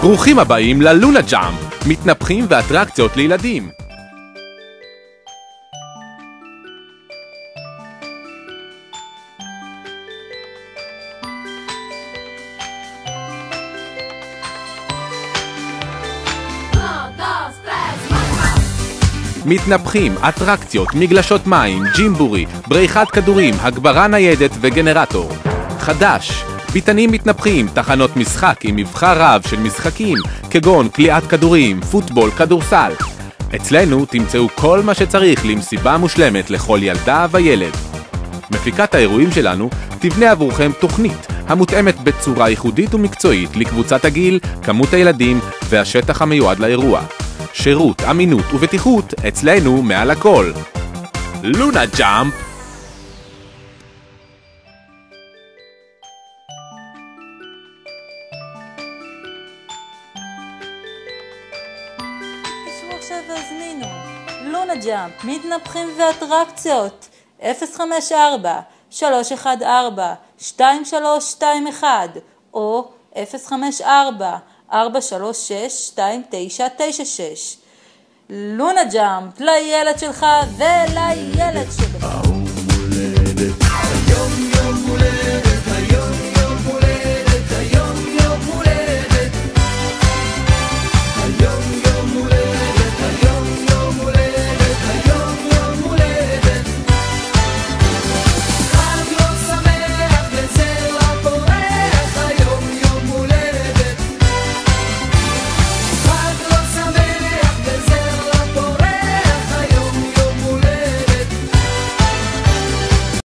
ברוכים הבאים ללונה ג'אמפ, מתנפחים ואטרקציות לילדים. מתנפחים, אטרקציות, מגלשות מים, ג'ימבורי, בריחת כדורים, הגברה ניידת וגנרטור. חדש, ביתנים מתנפחים, תחנות משחק עם מבחר רב של משחקים, כגון קליעת כדורים, פוטבול, כדורסל. אצלנו תמצאו כל מה שצריך למסיבה מושלמת לכל ילדה וילד. מפיקת האירועים שלנו תבנה עבורכם תוכנית המותאמת בצורה ייחודית ומקצועית לקבוצת הגיל, כמות הילדים והשטח המיועד לאירוע. שירות, אמינות ובטיחות אצלנו מעל הכל. לונה ג'אמפ. תשמעו עכשיו והזמינו. לונה ג'אמפ, מתנפחים ואטרקציות. 054-314-2321 או 054-436-2996. לונה ג'אמפ, לילד שלך ולילד שלך.